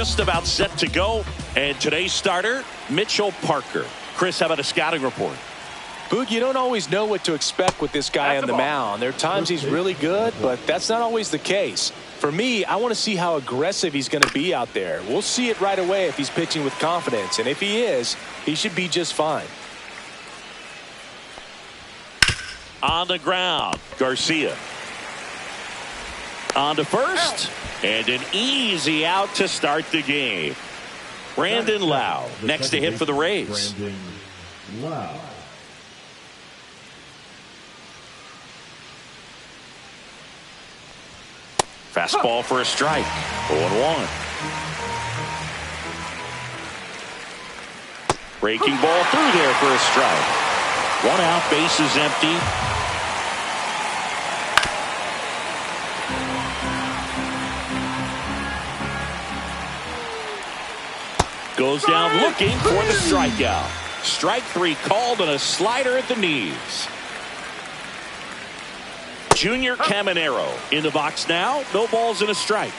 just about set to go. And today's starter, Mitchell Parker. Chris, how about a scouting report? Boog, you don't always know what to expect with this guy on the mound. There are times he's really good, but that's not always the case. For me, I want to see how aggressive he's going to be out there. We'll see it right away if he's pitching with confidence. And if he is, he should be just fine. On the ground, Garcia. On to first. And an easy out to start the game. Brandon Lau next to hit for the Rays. Brandon Lau. Fastball for a strike. 0-1. Breaking ball through there for a strike. 1 out, bases empty. Goes down looking for the strikeout. Strike 3 called on a slider at the knees. Junior Caminero in the box now. No balls and a strike.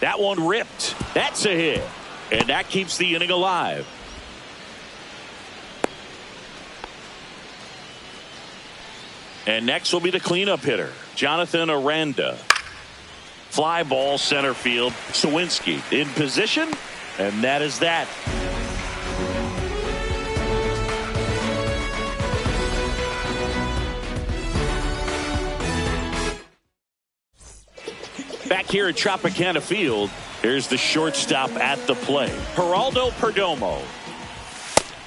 That one ripped. That's a hit. And that keeps the inning alive. And next will be the cleanup hitter, Jonathan Aranda. Fly ball center field. Sawinski in position. And that is that. Back here at Tropicana Field, here's the shortstop at the plate, Geraldo Perdomo.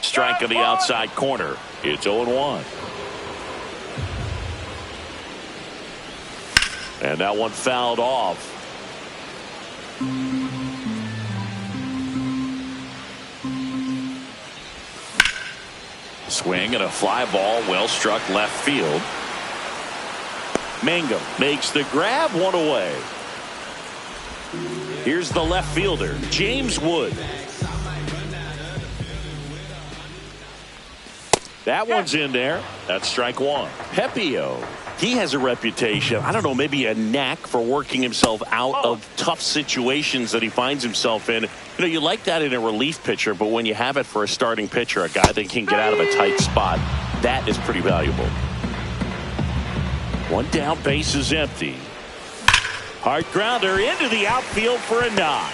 Strike on the outside corner. It's 0-1. And that one fouled off. Swing and a fly ball, well struck left field. Mangum makes the grab, one away. Here's the left fielder, James Wood. That one's in there. That's strike 1. Pepio. He has a reputation, I don't know, maybe a knack for working himself out of tough situations that he finds himself in. You know, you like that in a relief pitcher, but when you have it for a starting pitcher, a guy that can get out of a tight spot, that is pretty valuable. 1 down, base is empty. Hard grounder into the outfield for a knock.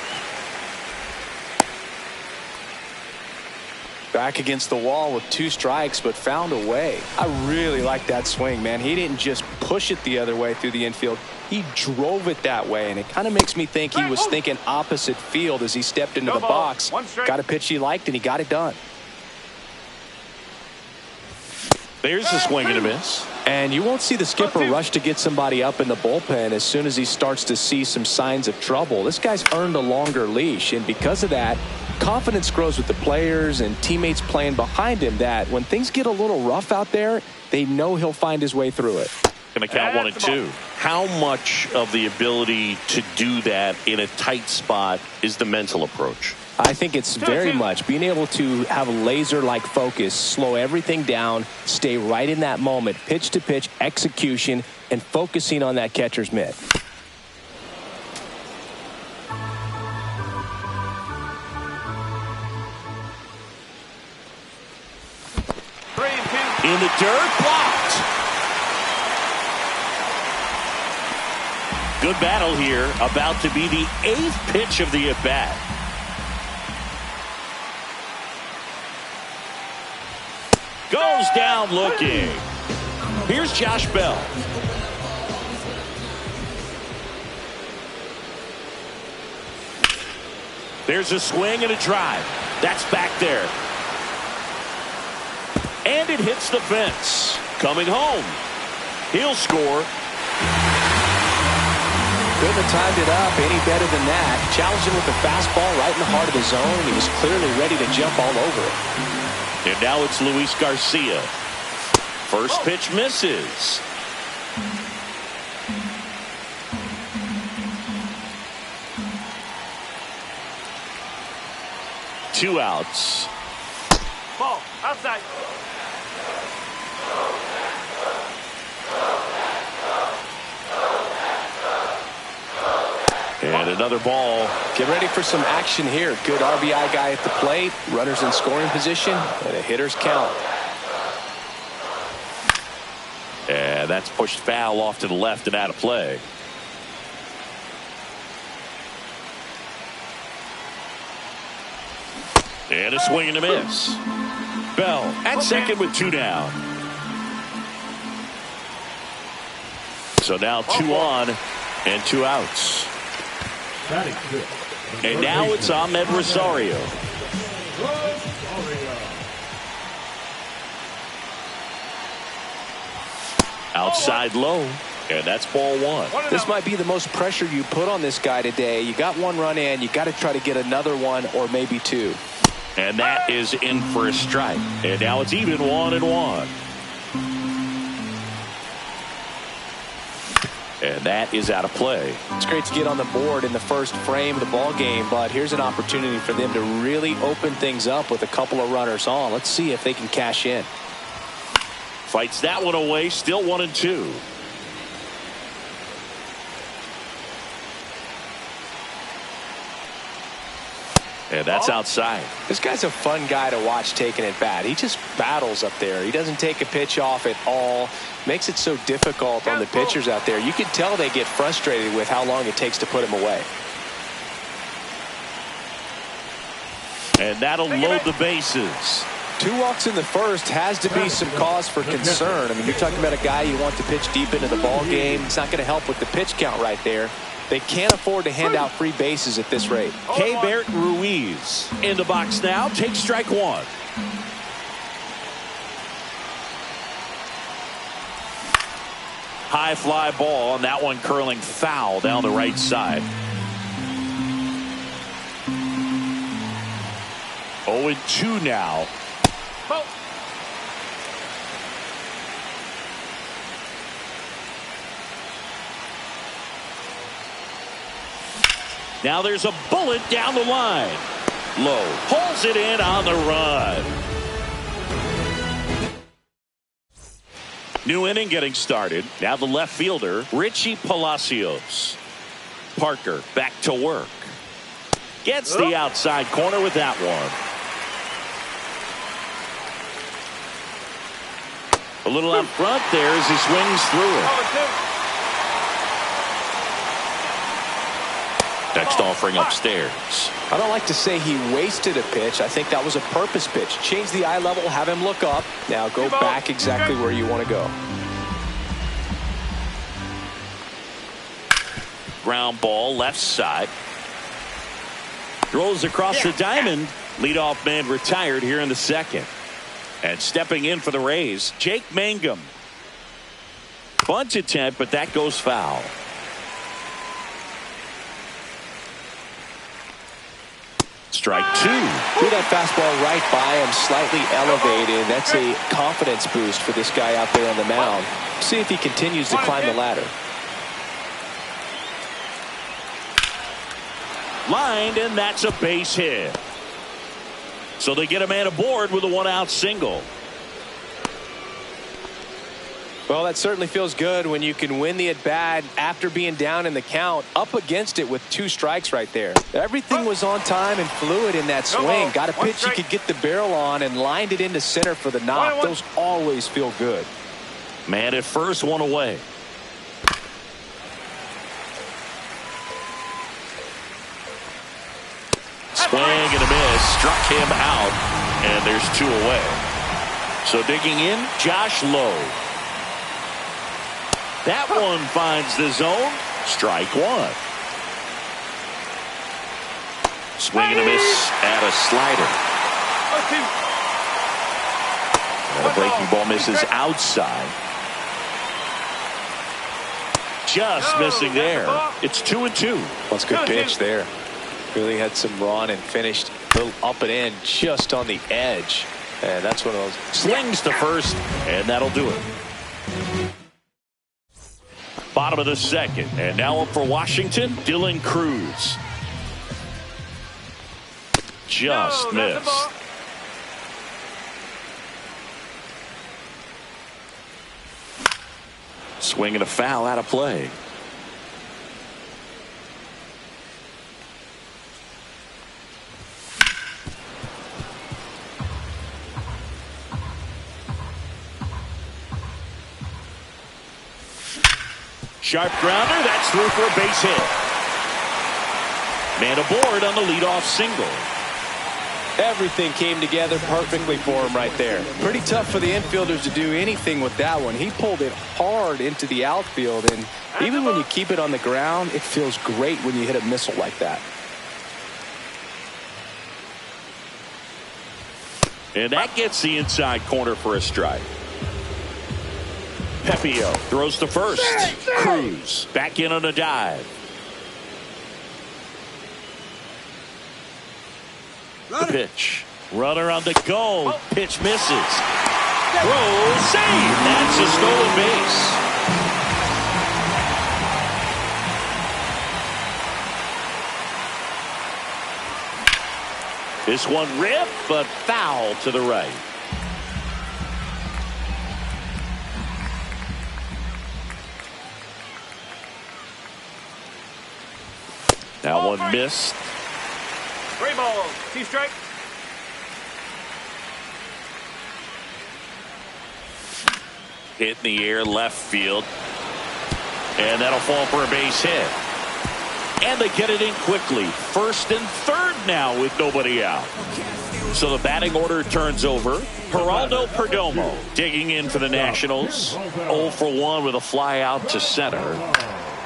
Back against the wall with 2 strikes, but found a way. I really like that swing, man. He didn't just push it the other way through the infield. He drove it that way, and it kind of makes me think he was thinking opposite field as he stepped into the box. Got a pitch he liked, and he got it done. There's a swing and a miss. And you won't see the skipper rush to get somebody up in the bullpen as soon as he starts to see some signs of trouble. This guy's earned a longer leash, and because of that, confidence grows with the players and teammates playing behind him, that when things get a little rough out there, they know he'll find his way through it. Going to count 1 and 2. How much of the ability to do that in a tight spot is the mental approach? I think it's very much being able to have a laser-like focus, slow everything down, stay right in that moment, pitch-to-pitch execution, and focusing on that catcher's mitt. In the dirt, blocked. Good battle here, about to be the 8th pitch of the at-bat. Goes down looking. Here's Josh Bell. There's a swing and a drive. That's back there. And it hits the fence. Coming home. He'll score. Couldn't have timed it up any better than that. Challenging with the fastball right in the heart of the zone. He was clearly ready to jump all over it. And now it's Luis Garcia. First pitch misses. Two outs. Ball outside. another ball. Get ready for some action here. Good RBI guy at the plate. Runners in scoring position. And a hitter's count. And that's pushed foul off to the left and out of play. And a swing and a miss. Bell at second with 2 down. So now 2 on and 2 outs. And now it's Ahmed Rosario. Outside low, and that's ball 1. This might be the most pressure you put on this guy today. You got 1 run in, you got to try to get another 1 or maybe 2. And that is in for a strike. And now it's even 1-1. And that is out of play. It's great to get on the board in the first frame of the ball game, but here's an opportunity for them to really open things up with a couple of runners on. Let's see if they can cash in. Fights that one away, still 1-2. And that's outside. This guy's a fun guy to watch taking at bat. He just battles up there. He doesn't take a pitch off at all. Makes it so difficult on the pitchers out there. You can tell they get frustrated with how long it takes to put him away. And that'll load the bases. 2 walks in the first has to be some cause for concern. I mean, you're talking about a guy you want to pitch deep into the ball game. It's not going to help with the pitch count right there. They can't afford to hand out free bases at this rate. Keibert Ruiz in the box now. Takes strike 1. High fly ball, and that one curling foul down the right side. 0-2 now. Now there's a bullet down the line. Low pulls it in on the run. New inning getting started. Now the left fielder, Richie Palacios. Parker back to work. Gets the outside corner with that one. A little up front there as he swings through it. Next offering upstairs. I don't like to say he wasted a pitch. I think that was a purpose pitch. Change the eye level, have him look up. Now go back exactly where you want to go. Ground ball left side. Throws across the diamond. Leadoff man retired here in the second. And stepping in for the Rays, Jake Mangum. Bunt attempt, but that goes foul. Strike 2. Threw that fastball right by him, slightly elevated. That's a confidence boost for this guy out there on the mound. See if he continues to climb the ladder. Lined, and that's a base hit. So they get a man aboard with a 1-out single. Well, that certainly feels good when you can win the at-bat after being down in the count, up against it with 2 strikes right there. Everything was on time and fluid in that swing. Got a pitch you could get the barrel on and lined it into center for the knock. Those always feel good. Man at first, 1 away. Swing and a miss. Struck him out, and there's 2 away. So digging in, Josh Lowe. That one finds the zone. Strike 1. Swing and a miss at a slider. And a breaking ball misses outside. Just missing there. It's 2-2. That's a good pitch there. Really had some run and finished a little up and in just on the edge. And that's one of those. Slings to first, and that'll do it. Bottom of the second, and now up for Washington, Dylan Cruz. Just missed. Swing and a foul out of play. Sharp grounder. That's through for a base hit. Man aboard on the leadoff single. Everything came together perfectly for him right there. Pretty tough for the infielders to do anything with that one. He pulled it hard into the outfield, and even when you keep it on the ground, it feels great when you hit a missile like that. And that gets the inside corner for a strike. Pepio throws to first. Cruz back in on a dive. The pitch. Runner on the go. Pitch misses. Throw, save. That's a stolen base. This one ripped, but foul to the right. That one missed. 3 balls. 2 strikes. Hit in the air left field. And that'll fall for a base hit. And they get it in quickly. First and third now with nobody out. So the batting order turns over. Geraldo Perdomo digging in for the Nationals. 0 for 1 with a fly out to center.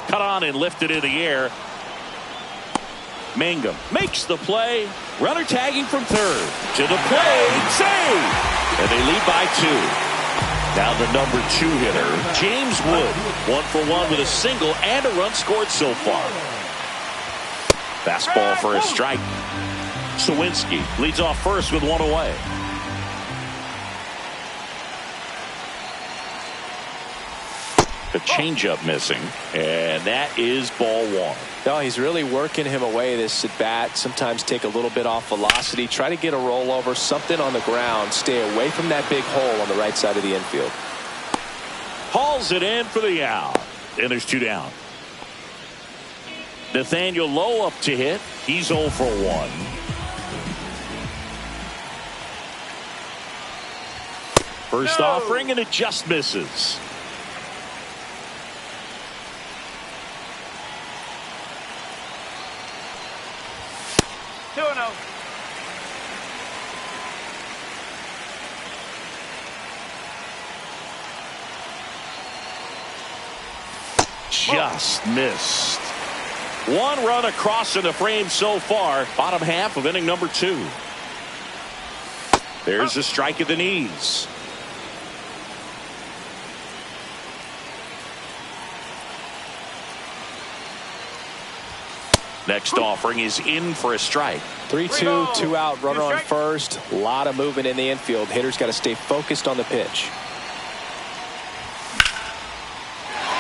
Cut on and lifted in the air. Mangum makes the play. Runner tagging from third. To the plate. Save! And they lead by 2. Now the number 2 hitter, James Wood. 1 for 1 with a single and a run scored so far. Fastball for a strike. Sawinski leads off first with 1 away. The changeup missing, and that is ball 1. No, he's really working him away this at bat. Sometimes take a little bit off velocity. Try to get a rollover, something on the ground. Stay away from that big hole on the right side of the infield. Hauls it in for the out. And there's 2 down. Nathaniel Lowe up to hit. He's 0 for 1. First offering, and it just misses. Just missed. 1 run across in the frame so far. Bottom half of inning number 2. There's a strike at the knees. Next offering is in for a strike. 3-2, 2 out, runner on first. A lot of movement in the infield. Hitter's got to stay focused on the pitch.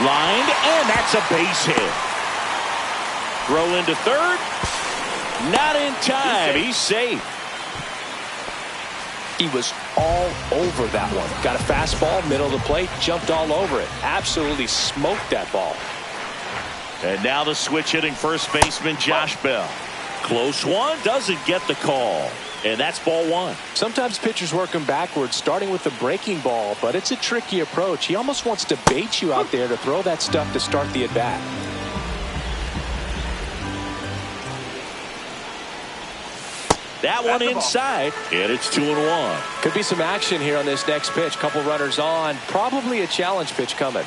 Lined, and that's a base hit. Throw into third. Not in time. He's safe. He was all over that one. Got a fastball, middle of the plate, jumped all over it. Absolutely smoked that ball. And now the switch hitting first baseman Josh Bell. Close one, doesn't get the call. And that's ball 1. Sometimes pitchers work him backwards, starting with the breaking ball, but it's a tricky approach. He almost wants to bait you out there to throw that stuff to start the at-bat. That one inside, and it's 2-1. Could be some action here on this next pitch. Couple runners on. Probably a challenge pitch coming.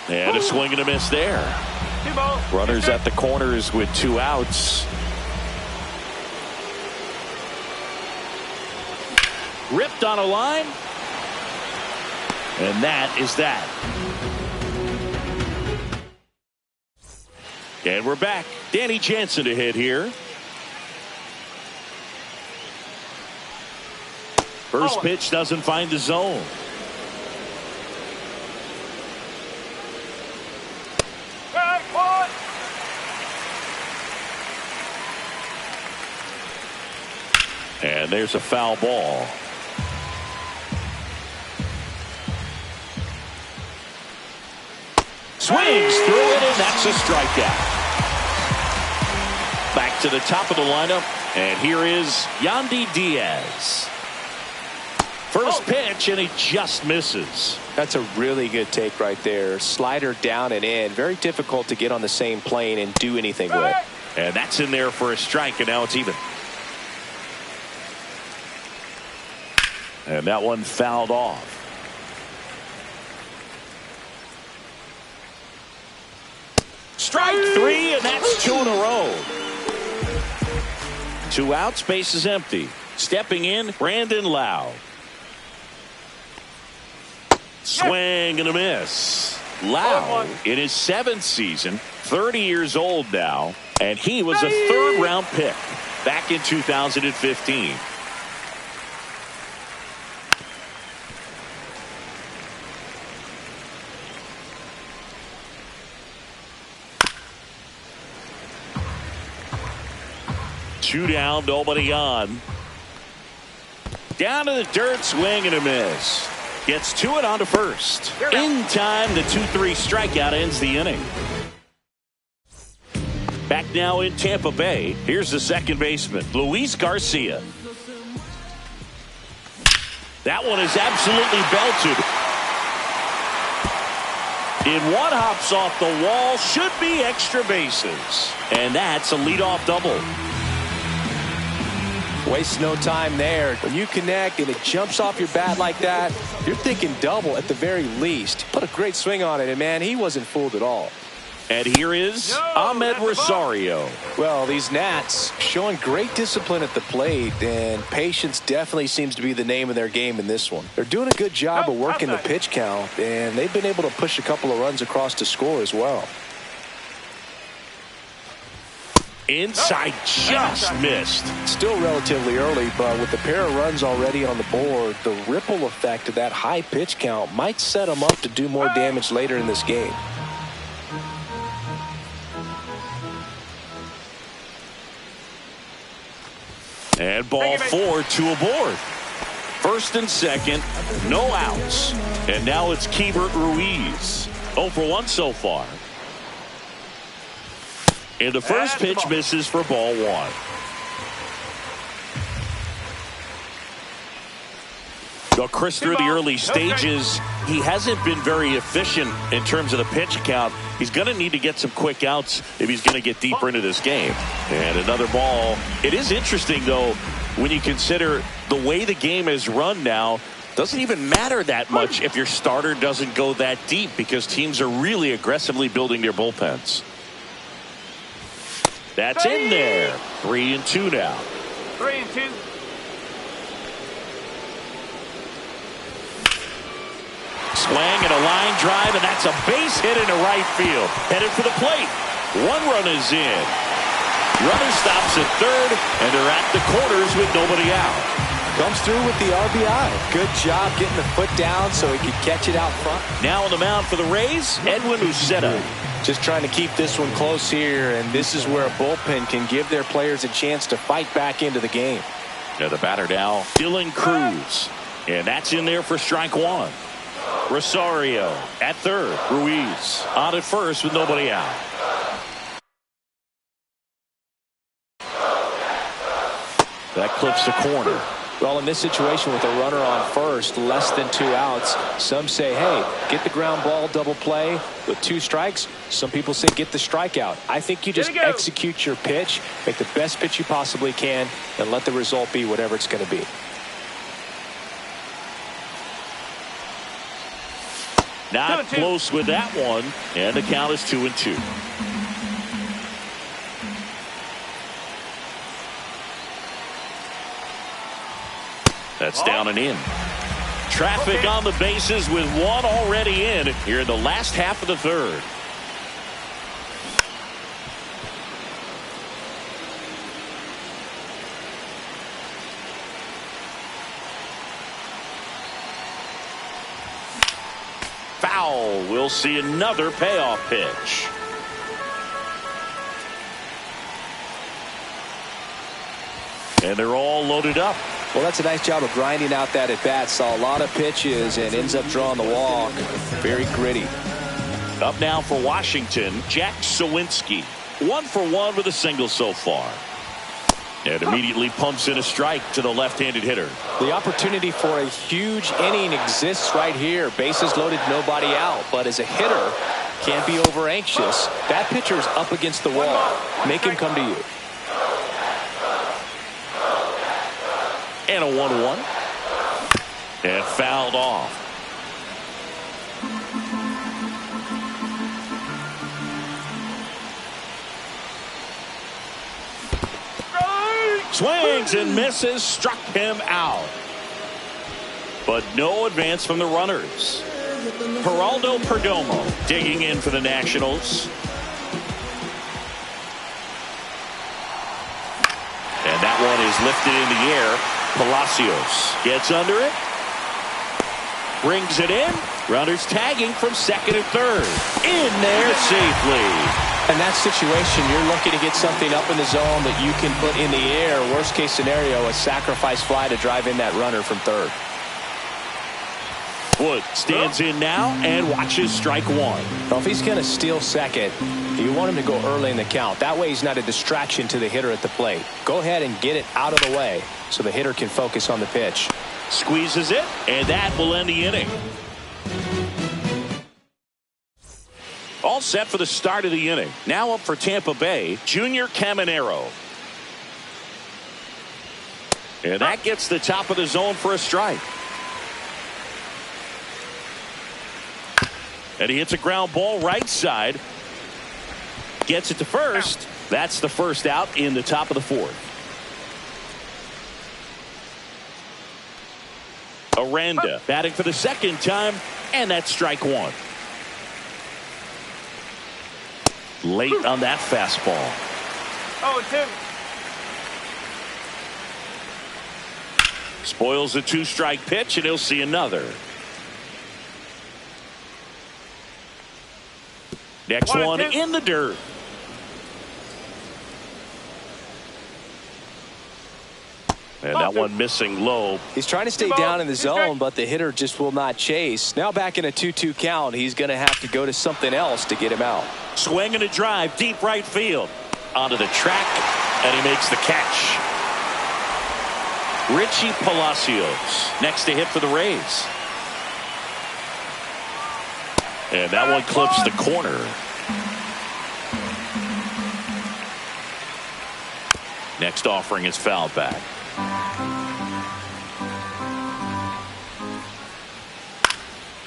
And a swing and a miss there. Runners at the corners with 2 outs. Ripped on a line. And that is that. And we're back. Danny Jansen to hit here. First pitch doesn't find the zone. And there's a foul ball. Swings through it, and that's a strikeout. Back to the top of the lineup, and here is Yandy Diaz. First pitch, and he just misses. That's a really good take right there. Slider down and in. Very difficult to get on the same plane and do anything with. And that's in there for a strike, and now it's even. And that one fouled off. Strike three, and that's 2 in a row. 2 outs, base is empty. Stepping in, Brandon Lowe. Swing and a miss. Lowe in his 7th season, 30 years old now, and he was a 3rd-round pick back in 2015. Two down, nobody on. Down to the dirt, swing and a miss. Gets to it on to first. In time, the 2-3 strikeout ends the inning. Back now in Tampa Bay. Here's the second baseman, Luis Garcia. That one is absolutely belted. In one, hops off the wall, should be extra bases. And that's a leadoff double. Waste no time there. When you connect and it jumps off your bat like that, you're thinking double at the very least. Put a great swing on it, and man, he wasn't fooled at all. And here is Ahmed Rosario. Well, these Nats showing great discipline at the plate, and patience definitely seems to be the name of their game in this one. They're doing a good job of working the pitch count, and they've been able to push a couple of runs across to score as well. Inside, just missed. Still relatively early, but with the pair of runs already on the board, the ripple effect of that high pitch count might set them up to do more damage later in this game. And ball 4, 2 aboard. First and second, no outs. And now it's Keibert Ruiz. 0 for 1 so far. And the first pitch misses for ball 1. Well, Chris, through the early stages, he hasn't been very efficient in terms of the pitch count. He's going to need to get some quick outs if he's going to get deeper into this game. And another ball. It is interesting, though, when you consider the way the game is run now. Doesn't even matter that much if your starter doesn't go that deep, because teams are really aggressively building their bullpens. That's in there. 3-2 now. 3-2. Swing and a line drive, and that's a base hit into right field. Headed for the plate. 1 run is in. Runner stops at third, and they're at the corners with nobody out. Comes through with the RBI. Good job getting the foot down so he could catch it out front. Now on the mound for the Rays, Edwin Uceta. Just trying to keep this one close here, and this is where a bullpen can give their players a chance to fight back into the game. Now the batter now, Dylan Cruz. And that's in there for strike 1. Rosario at third. Ruiz on at first with nobody out. That clips the corner. Well, in this situation with a runner on first, less than 2 outs, some say, hey, get the ground ball, double play with 2 strikes. Some people say get the strikeout. I think you just execute your pitch, make the best pitch you possibly can, and let the result be whatever it's going to be. Not close with that one, and the count is 2-2. That's down and in. Traffic on the bases with 1 already in here in the last half of the third. Foul. We'll see another payoff pitch. And they're all loaded up. Well, that's a nice job of grinding out that at bat. Saw a lot of pitches and ends up drawing the walk. Very gritty. Up now for Washington, Jack Sawinski. 1 for 1 with a single so far. And immediately pumps in a strike to the left-handed hitter. The opportunity for a huge inning exists right here. Bases loaded, nobody out. But as a hitter, can't be over anxious. That pitcher's up against the wall. Make him come to you. And a 1-1. And fouled off. Swings and misses, struck him out. But no advance from the runners. Geraldo Perdomo digging in for the Nationals. And that one is lifted in the air. Palacios gets under it. Brings it in. Runners tagging from second and third. In there safely. In that situation, you're looking to get something up in the zone that you can put in the air. Worst case scenario, a sacrifice fly to drive in that runner from third. Wood stands in now and watches strike one. Well, if he's going to steal second, you want him to go early in the count. That way he's not a distraction to the hitter at the plate. Go ahead and get it out of the way so the hitter can focus on the pitch. Squeezes it, and that will end the inning. All set for the start of the inning. Now up for Tampa Bay, Junior Caminero. And that gets the top of the zone for a strike. And he hits a ground ball right side. Gets it to first. That's the first out in the top of the fourth. Aranda batting for the second time, and that's strike one. Late on that fastball. 0-2. Spoils a two-strike pitch, and he'll see another. Next one in the dirt. And that one missing low. He's trying to stay down in the zone, but the hitter just will not chase. Now back in a 2-2 count, he's going to have to go to something else to get him out. Swing and a drive, deep right field. Onto the track, and he makes the catch. Richie Palacios next to hit for the Rays. And that one clips the corner. Next offering is fouled back.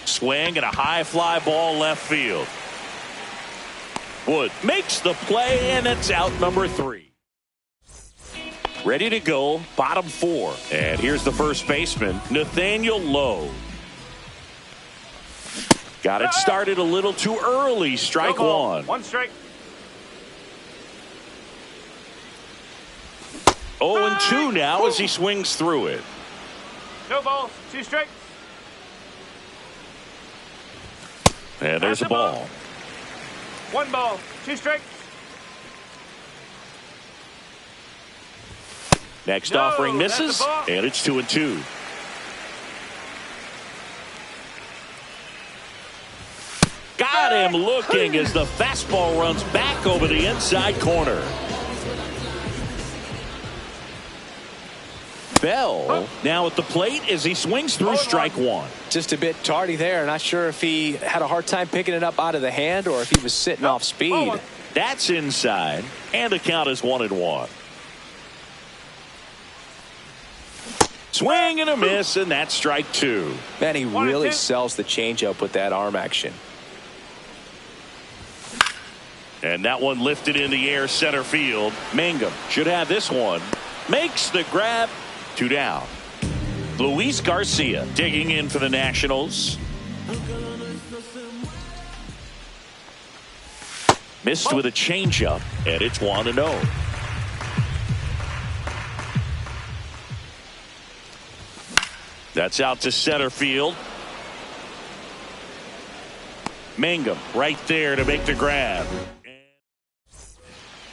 Swing and a high fly ball left field. Wood makes the play, and it's out number 3. Ready to go, bottom 4. And here's the first baseman, Nathaniel Lowe. Got it started a little too early. Strike one. 1 strike. 0-2 now as he swings through it. No balls, 2 strikes. And there's a ball. 1 ball, 2 strikes. Next offering misses, and it's 2-2. Got him looking as the fastball runs back over the inside corner. Bell now at the plate as he swings through strike one. Just a bit tardy there. Not sure if he had a hard time picking it up out of the hand or if he was sitting off speed. That's inside, and the count is 1-1. Swing and a miss, and that's strike 2. Man, he really sells the changeup with that arm action. And that one lifted in the air center field. Mangum should have this one. Makes the grab. 2 down. Luis Garcia digging in for the Nationals. Missed with a changeup, and it's 1-0. That's out to center field. Mangum right there to make the grab.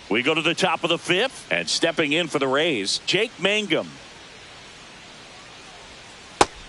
We go to the top of the 5th, and stepping in for the Rays, Jake Mangum.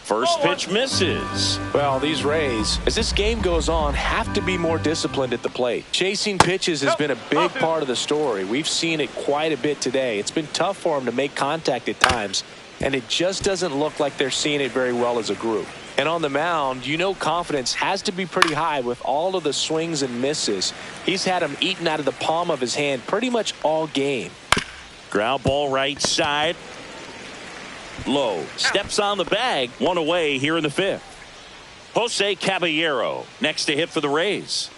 First pitch misses. Well, these Rays, as this game goes on, have to be more disciplined at the plate. Chasing pitches has been a big part of the story. We've seen it quite a bit today. It's been tough for them to make contact at times, and it just doesn't look like they're seeing it very well as a group. And on the mound, you know confidence has to be pretty high with all of the swings and misses. He's had them eaten out of the palm of his hand pretty much all game. Ground ball right side. Low steps on the bag. One away here in the fifth. Jose Caballero next to hit for the Rays.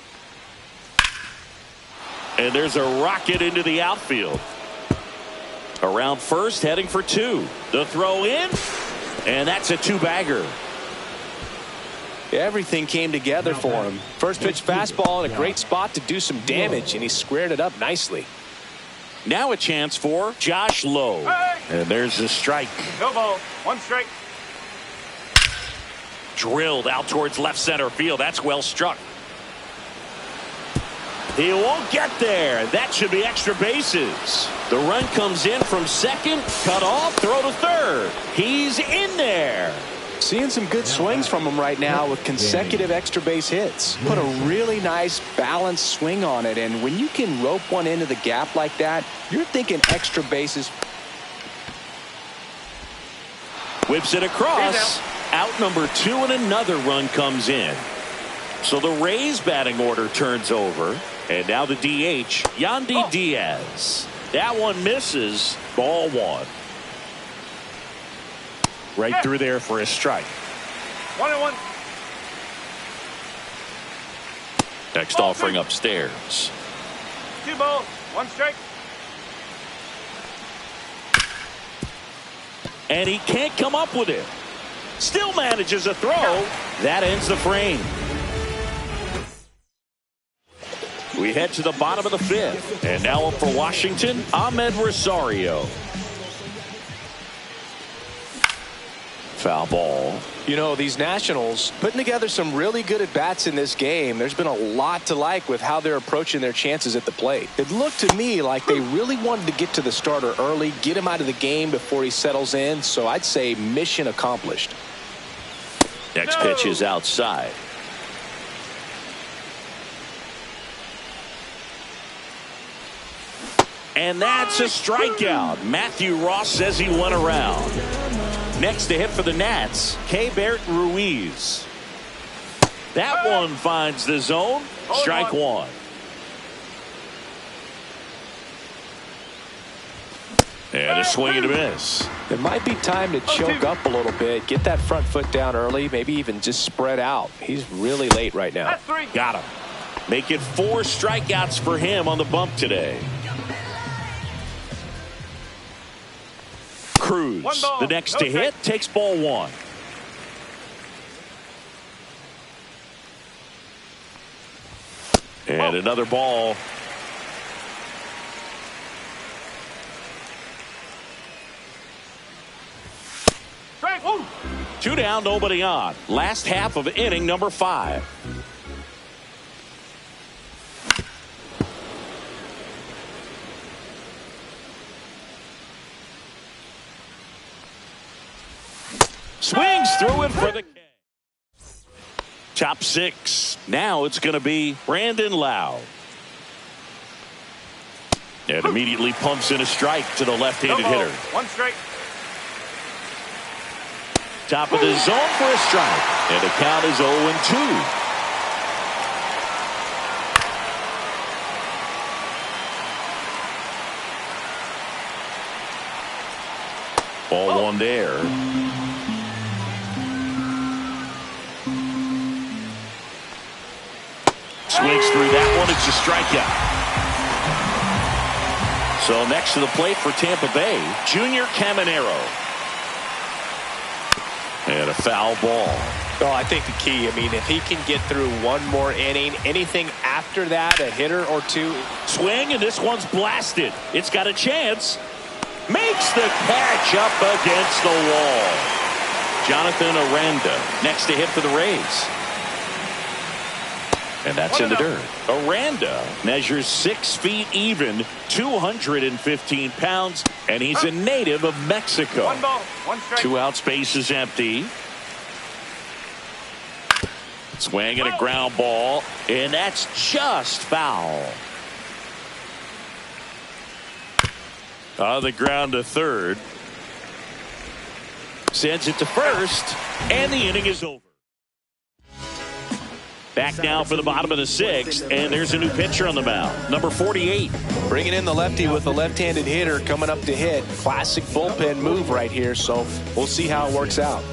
And there's a rocket into the outfield. Around first, heading for two. The throw in, and that's a two-bagger. Everything came together for him. First pitch fastball in a great spot to do some damage, and he squared it up nicely. Now a chance for Josh Lowe. And there's the strike. No ball. One strike. Drilled out towards left center field. That's well struck. He won't get there. That should be extra bases. The run comes in from second. Cut off. Throw to third. He's in there. Seeing some good swings from him right now with consecutive extra base hits. Put a really nice balanced swing on it, and when you can rope one into the gap like that, you're thinking extra bases. Whips it across. Out number two, and another run comes in. So the Rays batting order turns over, and now the DH, Yandy Diaz. That one misses. Ball one. Right through there for a strike. 1-1. Next offering upstairs. 2 balls. 1 strike. And he can't come up with it. Still manages a throw. That ends the frame. We head to the bottom of the fifth. And now up for Washington, Ahmed Rosario. Foul ball. You know, these Nationals putting together some really good at-bats in this game. There's been a lot to like with how they're approaching their chances at the plate. It looked to me like they really wanted to get to the starter early, get him out of the game before he settles in. So I'd say mission accomplished. Next pitch is outside. And that's a strikeout. Matthew Ross says he went around. Next to hit for the Nats, Keibert Ruiz. That one finds the zone. Strike one. And a swing and a miss. It might be time to choke up a little bit, get that front foot down early, maybe even just spread out. He's really late right now. Got him. Make it 4 strikeouts for him on the bump today. Cruz, the next to hit, takes ball one. And another ball. Strike. 2 down, nobody on. Last half of inning number 5. Swings through it for the K. Top 6. Now it's going to be Brandon Lau. And immediately pumps in a strike to the left-handed hitter. 1 strike. Top of the zone for a strike. And the count is 0-2. Ball one there. Swings through that one. It's a strikeout. So next to the plate for Tampa Bay, Junior Caminero. And a foul ball. Well, I think the key, I mean, if he can get through one more inning, anything after that, a hitter or two. Swing, and this one's blasted. It's got a chance. Makes the catch up against the wall. Jonathan Aranda next to hit for the Rays. And that's in the dirt. Aranda measures 6 feet even, 215 pounds, and he's a native of Mexico. 1 ball, 1 strike. 2 outs, base is empty. Swing and a ground ball, and that's just foul. On the ground to third. Sends it to first, and the inning is over. Back now for the bottom of the sixth, and there's a new pitcher on the mound, number 48. Bringing in the lefty with a left-handed hitter coming up to hit. Classic bullpen move right here, so we'll see how it works out.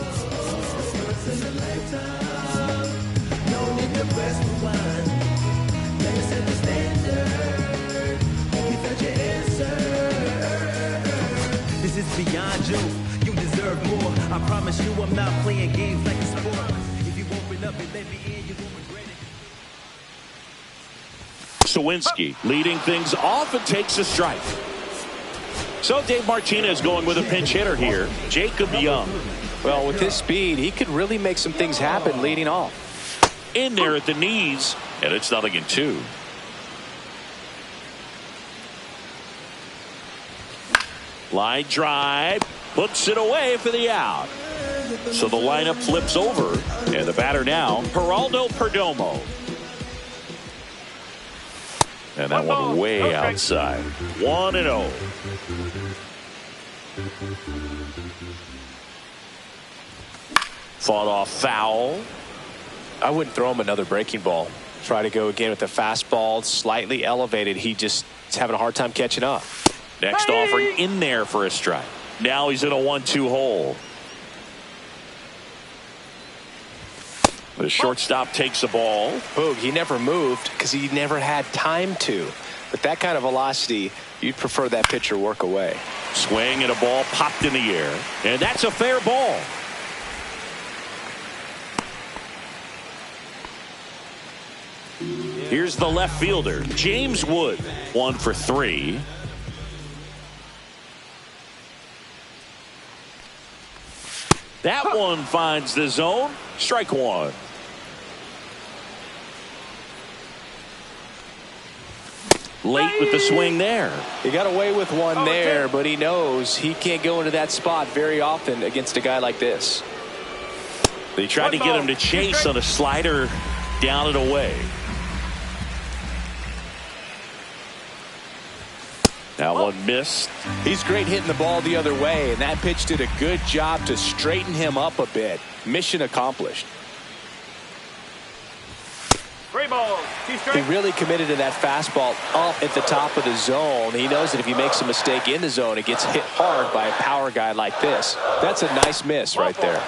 This is beyond you. You deserve more. I promise you I'm not playing games like a sport. If you open up and let me in, you won't regret it. Sawinski leading things off and takes a strike. So Dave Martinez going with a pinch hitter here, Jacob Young. Well, with his speed, he could really make some things happen leading off. In there at the knees, and it's 0-2. Line drive, puts it away for the out. So the lineup flips over, and the batter now, Geraldo Perdomo. And that one way outside. 1-0. Fought off foul. I wouldn't throw him another breaking ball. Try to go again with the fastball, slightly elevated. He just is having a hard time catching up. Next offering in there for a strike. Now he's in a 1-2 hole. The shortstop takes the ball. Boog, he never moved because he never had time to. But that kind of velocity, you'd prefer that pitcher work away. Swing and a ball popped in the air. And that's a fair ball. Here's the left fielder, James Wood. 1 for 3. That one finds the zone. Strike one. Late with the swing there. He got away with one there, but he knows he can't go into that spot very often against a guy like this. They tried to get him to chase on a slider down and away. That one missed. He's great hitting the ball the other way, and that pitch did a good job to straighten him up a bit. Mission accomplished. Three balls. He really committed to that fastball up at the top of the zone. He knows that if he makes a mistake in the zone, it gets hit hard by a power guy like this. That's a nice miss right there.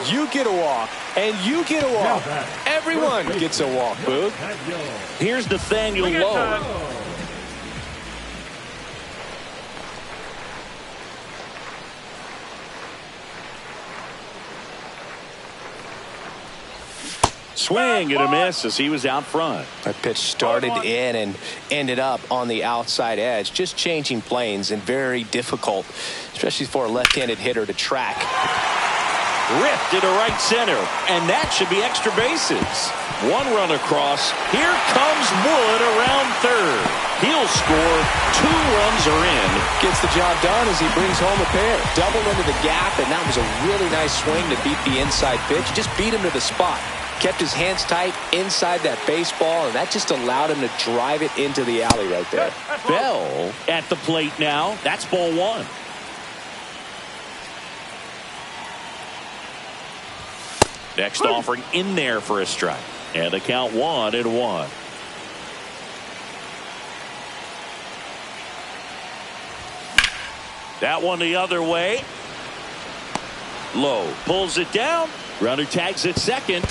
You get a walk, and you get a walk. Everyone gets a walk, Boog. Here's Nathaniel Lowe. Swing and a miss as he was out front. That pitch started in and ended up on the outside edge. Just changing planes and very difficult, especially for a left-handed hitter to track. Ripped into right center, and that should be extra bases. One run across. Here comes Wood around third. He'll score. 2 runs are in. Gets the job done as he brings home a pair. Double into the gap, and that was a really nice swing to beat the inside pitch. Just beat him to the spot. Kept his hands tight inside that baseball, and that just allowed him to drive it into the alley right there. Bell at the plate now. That's ball 1. Next offering in there for a strike. And the count 1-1. That one the other way. Low pulls it down. Runner tags at second.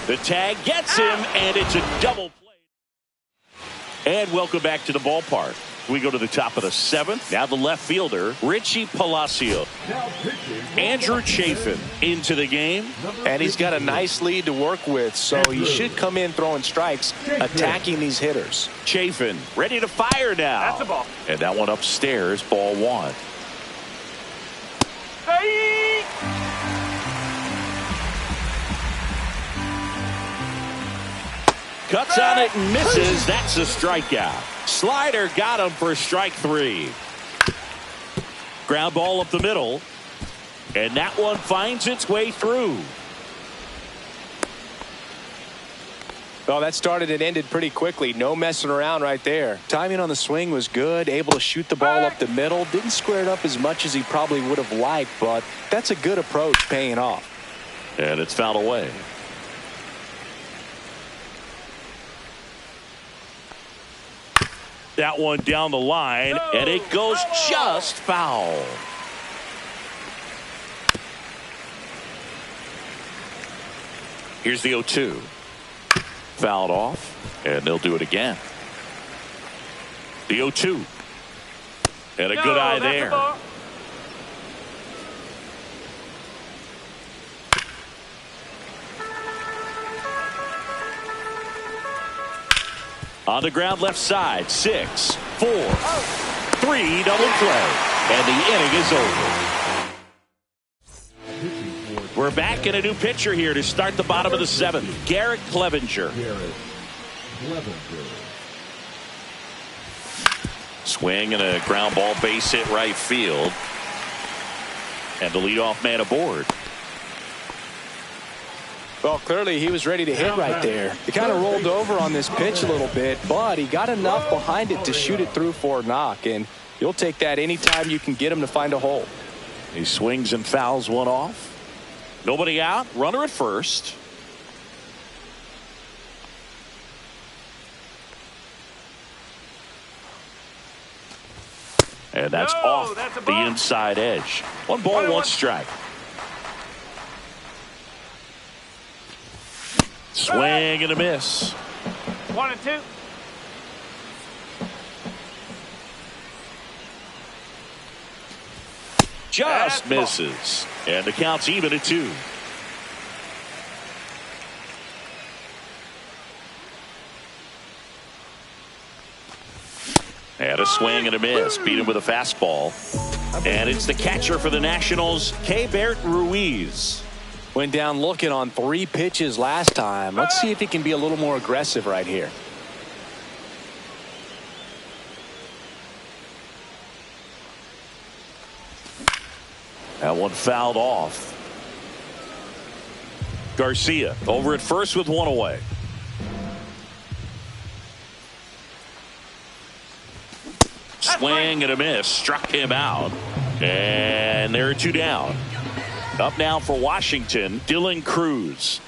The tag gets him, and it's a double play. And welcome back to the ballpark. We go to the top of the 7th. Now the left fielder, Richie Palacio. Andrew Chafin into the game. And he's got a nice lead to work with, so he should come in throwing strikes, attacking these hitters. Chafin ready to fire now. That's a ball. And that one upstairs, ball 1. Hey! Cuts on it and misses. That's a strikeout. Slider got him for strike 3. Ground ball up the middle. And that one finds its way through. Well, that started and ended pretty quickly. No messing around right there. Timing on the swing was good. Able to shoot the ball up the middle. Didn't square it up as much as he probably would have liked, but that's a good approach paying off. And it's fouled away. That one down the line, and it goes just foul. Here's the 0-2. Fouled off, and they'll do it again. The 0-2. And a good eye there. On the ground left side, 6, 4, 3, double play. And the inning is over. We're back in a new pitcher here to start the bottom of the 7th. Garrett Clevenger. Swing and a ground ball, base hit right field. And the leadoff man aboard. Well, clearly he was ready to hit right there. He kind of rolled over on this pitch a little bit, but he got enough behind it to shoot it through for a knock. And you'll take that anytime you can get him to find a hole. He swings and fouls one off. Nobody out. Runner at first. And that's off the inside edge. 1 ball, 1 strike. Swing and a miss. 1 and 2. Just misses. And the count's even at 2. And a swing and a miss. Beat him with a fastball. And it's the catcher for the Nationals, Keibert Ruiz. Went down looking on 3 pitches last time. Let's see if he can be a little more aggressive right here. That one fouled off. Garcia over at first with 1 away. Swing and a miss. Struck him out. And there are 2 down. Up now for Washington, Dylan Cruz.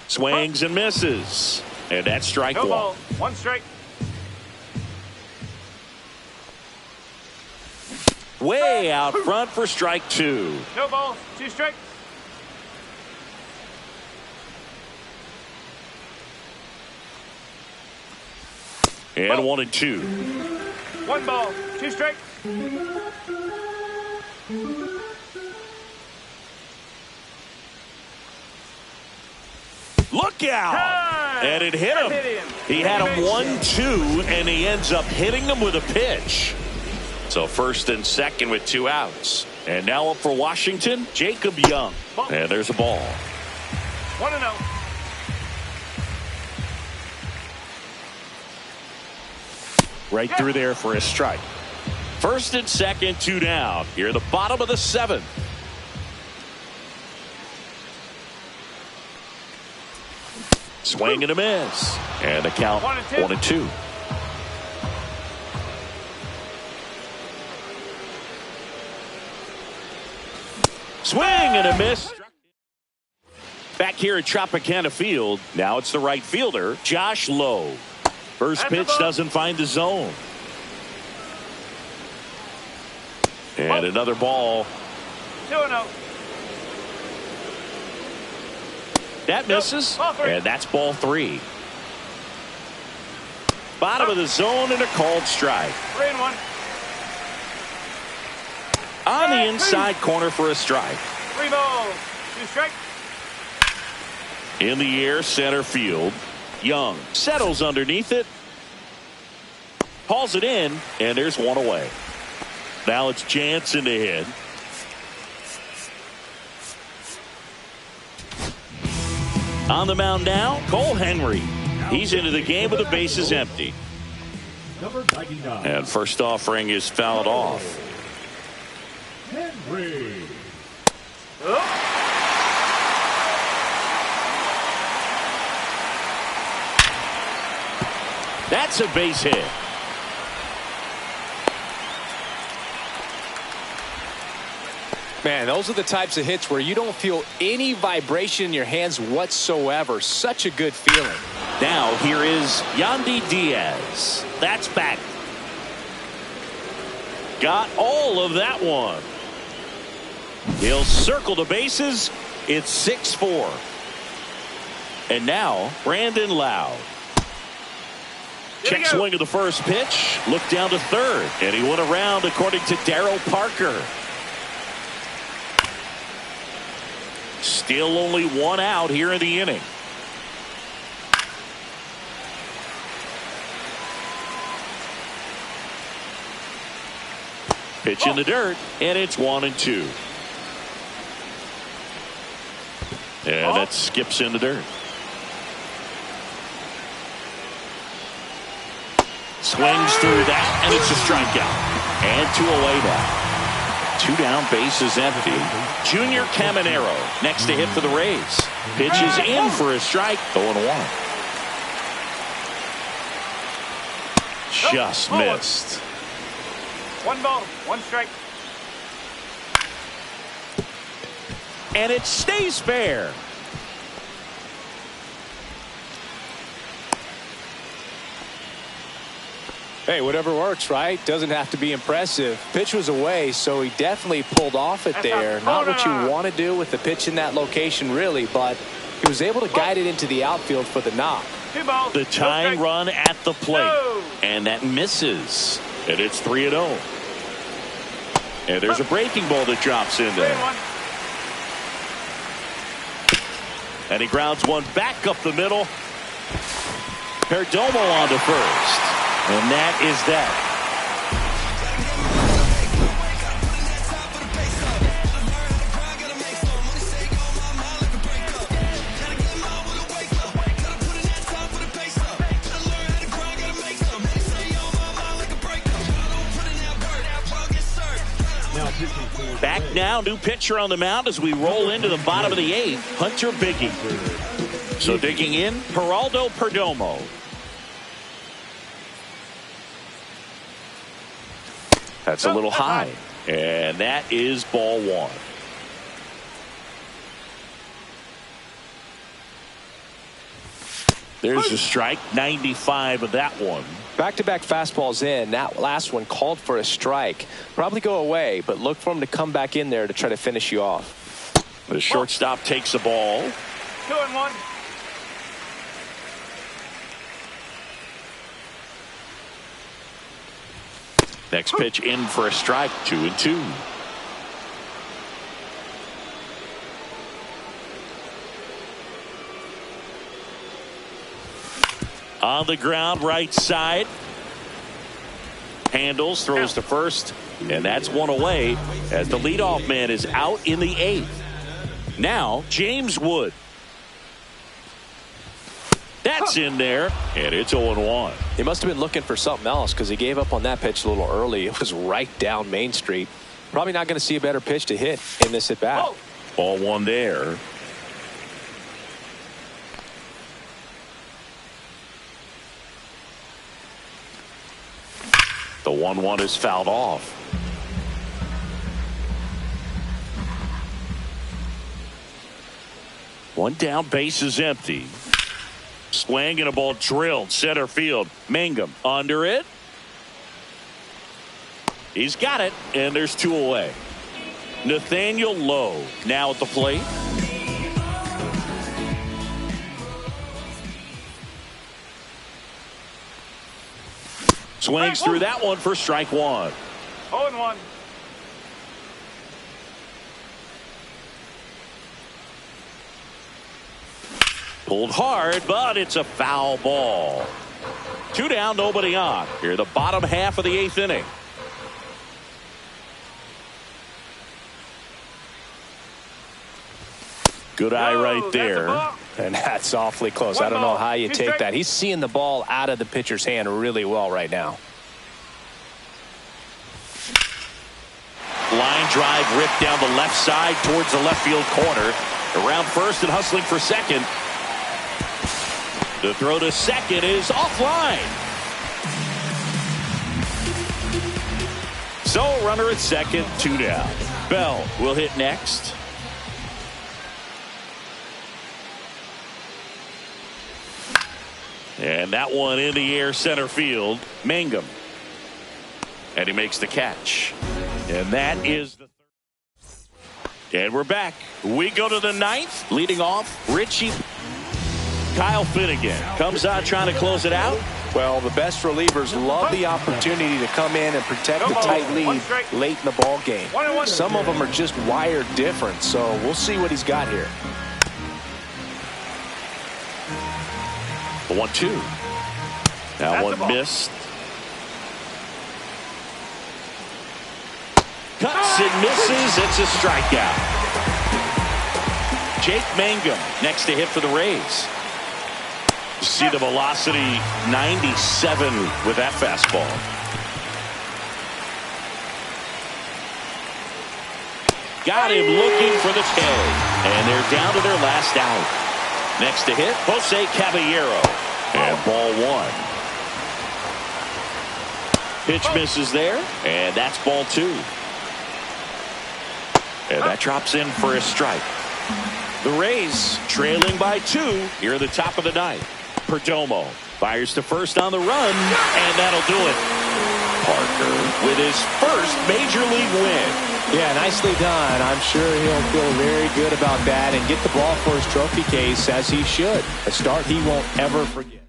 Swings and misses. And that's strike 1. No ball, 1 strike. Way out front for strike 2. No ball, 2 strikes. And 1 and 2. 1 ball, 2 strikes. Look out! And it hit him. He had him 1-2, and he ends up hitting him with a pitch. So first and second with 2 outs. And now up for Washington, Jacob Young. And there's a ball. 1-0. Right through there for a strike. First and second, 2 down. Here at the bottom of the 7th. Swing and a miss. And the count 1 and 2. Swing and a miss. Back here at Tropicana Field. Now it's the right fielder, Josh Lowe. First pitch doesn't find the zone. And another ball. 2-0. That misses, and that's ball 3. Bottom of the zone and a called strike. 3-1. On the inside corner for a strike. 3 balls, 2 strikes. In the air, center field. Young settles underneath it. Hauls it in, and there's 1 away. Now it's Jansen to hit. On the mound now, Cole Henry. He's into the game with the bases empty. And first offering is fouled off. Henry. That's a base hit. Man, those are the types of hits where you don't feel any vibration in your hands whatsoever. Such a good feeling. Now here is Yandy Diaz. That's back. Got all of that one. He'll circle the bases. It's 6-4. And now Brandon Lowe. Check swing of the first pitch. Look down to third. And he went around according to Darryl Parker. Still only one out here in the inning. Pitch in the dirt, and it's 1-2. And that skips in the dirt. Swings through that, and it's a strikeout. And 2 away now. 2 down, bases empty. Junior Caminero next to hit for the Rays. Pitches in for a strike. 0-1. Just missed. 1 ball, 1 strike. And it stays fair. Hey, whatever works, right? Doesn't have to be impressive. Pitch was away, so he definitely pulled off it there. Not what you want to do with the pitch in that location, really, but he was able to guide it into the outfield for the knock. 2 balls. The tying run at the plate. And that misses. And it's 3-0. And there's a breaking ball that drops in there. 3-1. And he grounds one back up the middle. Perdomo on to first. And that is that. Back now, new pitcher on the mound as we roll into the bottom of the 8th, Hunter Biggie. So digging in, Geraldo Perdomo. That's a little high. And that is ball 1. There's a strike, 95 of that one. Back-to-back fastballs in. That last one called for a strike. Probably go away, but look for him to come back in there to try to finish you off. The shortstop takes the ball. 2-1. Next pitch in for a strike, 2-2. On the ground, right side. Handles, throws to first, and that's one away as the leadoff man is out in the 8th. Now, James Wood. That's in there, and it's 0-1. He must have been looking for something else because he gave up on that pitch a little early. It was right down Main Street. Probably not going to see a better pitch to hit in this at bat. Ball 1 there. The 1-1 is fouled off. One down, base is empty. Swing and a ball drilled center field. Mangum under it. He's got it, and there's 2 away. Nathaniel Lowe now at the plate. Swings through that one for strike 1. 0-1. Pulled hard, but it's a foul ball. 2 down, nobody on. Here, the bottom half of the 8th inning. Good eye right there. And that's awfully close. I don't know how you take that. He's seeing the ball out of the pitcher's hand really well right now. Line drive ripped down the left side towards the left field corner. Around first and hustling for second. The throw to second is offline. So runner at second, 2 down. Bell will hit next. And that one in the air center field. Mangum. And he makes the catch. And that is the third. And we're back. We go to the ninth. Leading off, Richie. Kyle Finnegan comes out trying to close it out. Well, the best relievers love the opportunity to come in and protect the tight lead late in the ball game. Some of them are just wired different, so we'll see what he's got here. The 1-2. That one missed. Cuts and misses. It's a strikeout. Jake Mangum next to hit for the Rays. You see the velocity 97 with that fastball. Got him looking for the K. And they're down to their last out. Next to hit, Jose Caballero. And ball one. Pitch misses there. And that's ball two. And that drops in for a strike. The Rays trailing by 2 here at the top of the ninth. Perdomo fires to first on the run, and that'll do it. Parker with his first major league win. Yeah, nicely done. I'm sure he'll feel very good about that and get the ball for his trophy case, as he should. A start he won't ever forget.